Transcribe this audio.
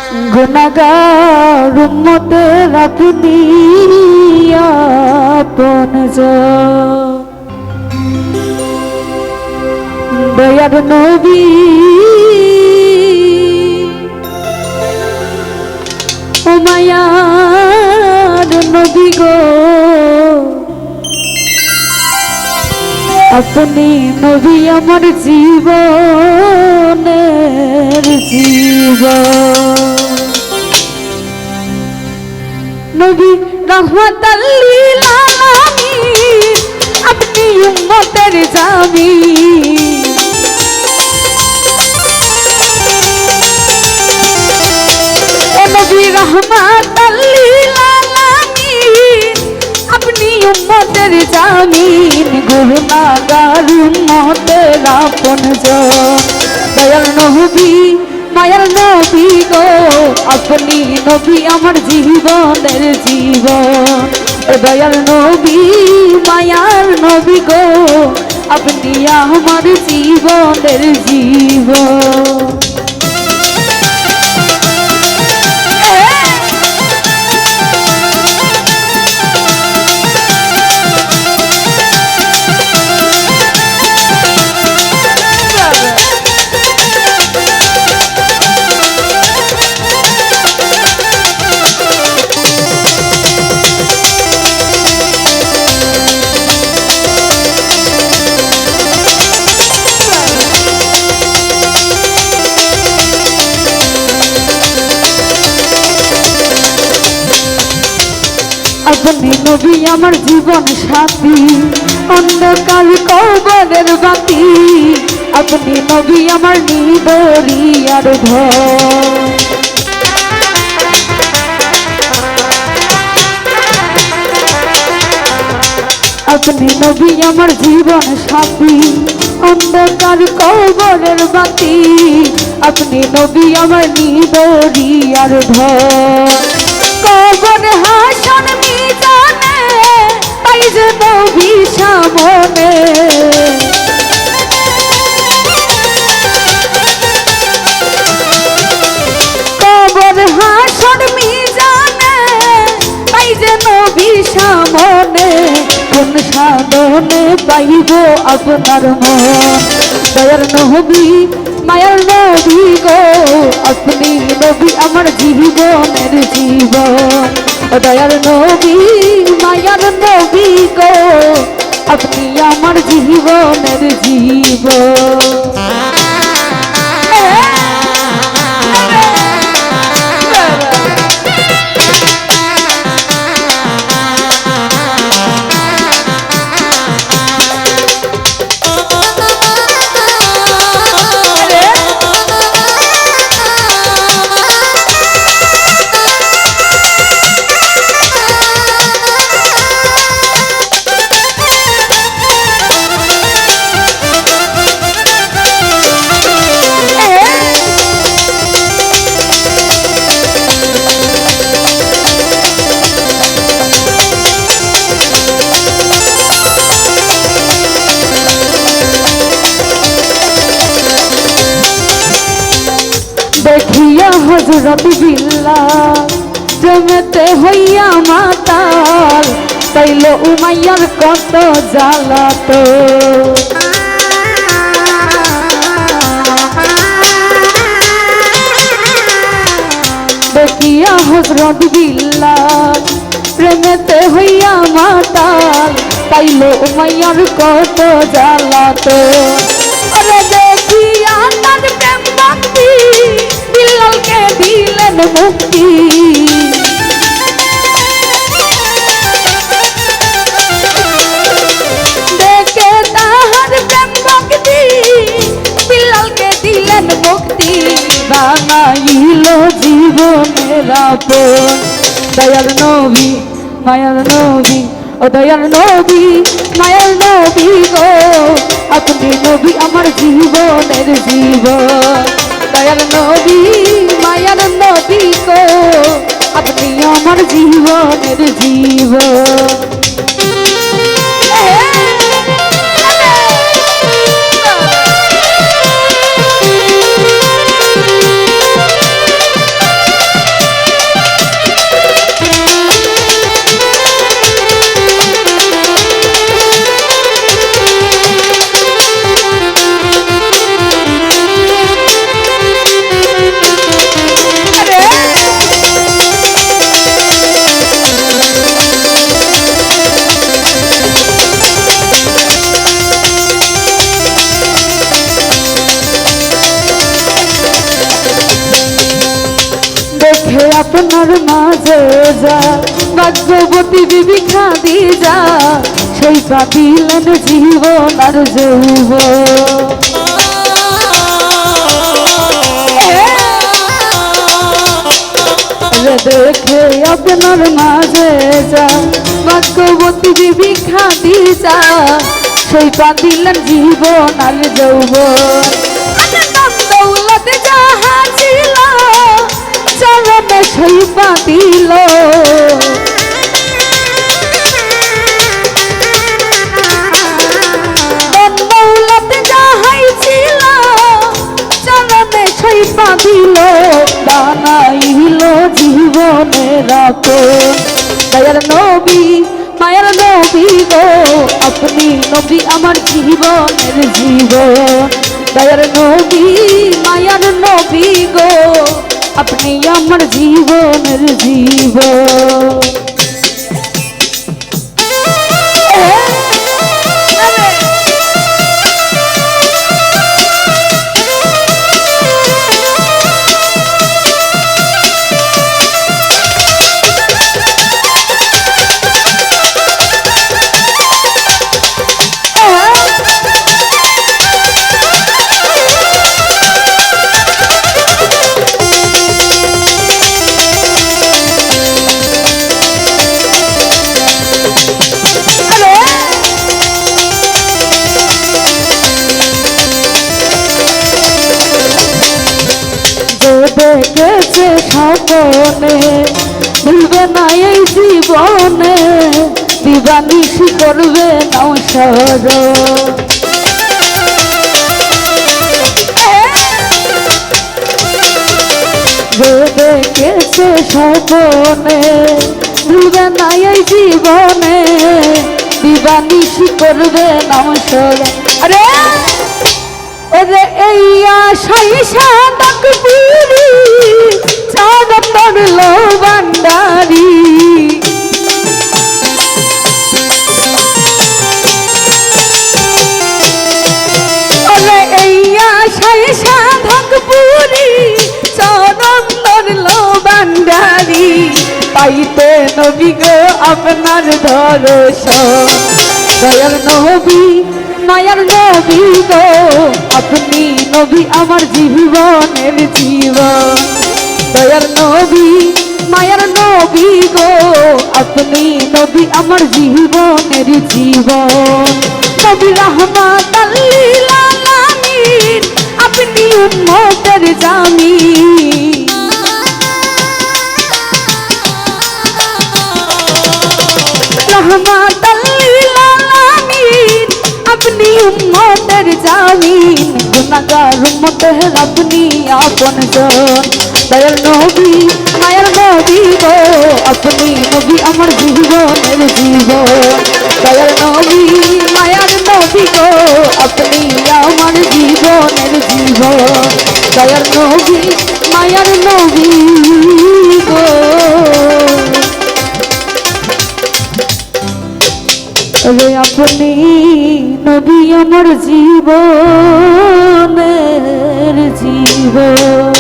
গুনাহগার উম্মতের আপনি আপনজন দয়ার নবী ও মায়ার নবী গো আপনি নবী আমার জীবনের জীবন নবী রহমাতাল লিল আলামিন আপনি উম্মতের জামিন ও নবী রহমাতাল লিল আলামিন আপনি উম্মতের জামিন গুনাহগার উম্মতের আপনজন দয়াল নবী মায়ার নবী গো আপনি নবী আমার জীবনের জীবন দয়াল নবী মায়ার নবী গো আপনি আমার জীবনের জীবন আপনি নবী আমার জীবন সাথী অন্ধকার কবরের বাতি আপনি নবী আমার নিদরিয়ার ঘর আপনি নবী আমার জীবন সাথী অন্ধকার কবরের বাতি আপনি নবী আমার নিদরিয়ার ঘর কবর হাসন মিজানে পাই যে নবী সামনে কবর হাসন মিজানে পাই যে নবী সামনে কোন সাধনে পাইব আপনার মন দয়ার নবী মায়ার নবী গো আপনি নবী আমার জীবনের জীবন দয়ার নবী মায়ার নবী গো আপনি আমার জীবনের জীবন দেখিয়া হযরত বিল্লাল জমেতে হইয়া মাতাল তাইল উমাইয়ার কত জ্বালাত দেখিয়া হযরত বিল্লাল প্রেমেতে হইয়া মাতাল তাইল উমাইয়ার কত জ্বালাত ওরে দেখিয়া তার প্রেম ভক্তি বিল্লালকে দিলেন মুক্তি দেখে তাহার প্রেম ভক্তি বিল্লালকে দিলেন মুক্তি বানাইল জীবনের আপন দয়ার নবী মায়ার নবী ও দয়ার নবী মায়ার নবী গো আপনি নবী আমার জীবনের জীবন দয়ার নবী মায়ার নবী গো আপনি আমার জীবনের জীবন দেখে আপনার মাঝে যা ভাগ্যবতী বিবি খাদিজা সেই পাতিলেন জীবন আর যৌবন দেখে আপনার মাঝে যা ভাগ্যবতী বিবি খাদিজা সেই পাতিলেন জীবন আর যৌবন দৌলতে যাহা ছিল চরণে সেই পাতিল দৌলতে যাহাই ছিল চরণে সেই পাতিল বানাইল জীবনের আপন দয়ার নবী মায়ার নবী গো আপনি নবী আমার জীবনের জীবন দয়ার নবী মায়ার নবী গো আপনি আমার জীবনের জীবন দেখেছে স্বপনে ভুলবে না এই জীবনে দিবানিশি করবে নাও সর দেখেছে স্বপনে ভুলবে না এই জীবনে দিবানিশি করবে নাও সর আরে ওরে এই আশাই সাদক পুরি চাঁদ পড়ল বান্ডারি ওরে এই আশাই সাধক পুরি চাঁদ পড়ল বান্ডারি পাইতে নবী গো আপনার দর্শন দয়ার নবী মায়ার নবী গো আপনি নবী আমার জীবনের জীবন দয়ার নবী মায়ার নবী গো আপনি নবী আমার জীবনের জীবন নবী রাহমাতাল লিল আলামিন আপনি উম্মতের জামিন রাহমাতাল লিল আলামিন আপনি উম্মতের জামিন গুনাহগার উম্মতের আপনি আপনজন দয়ার নবী মায়ার নবী গো আপনি নবী আমার জীবনের জীবন দয়ার নবী মায়ার নবী গো আপনি আমার জীবনের জীবন দয়ার নবী মায়ার নবী গো রে আপনি নবী আমার জীবনের জীবন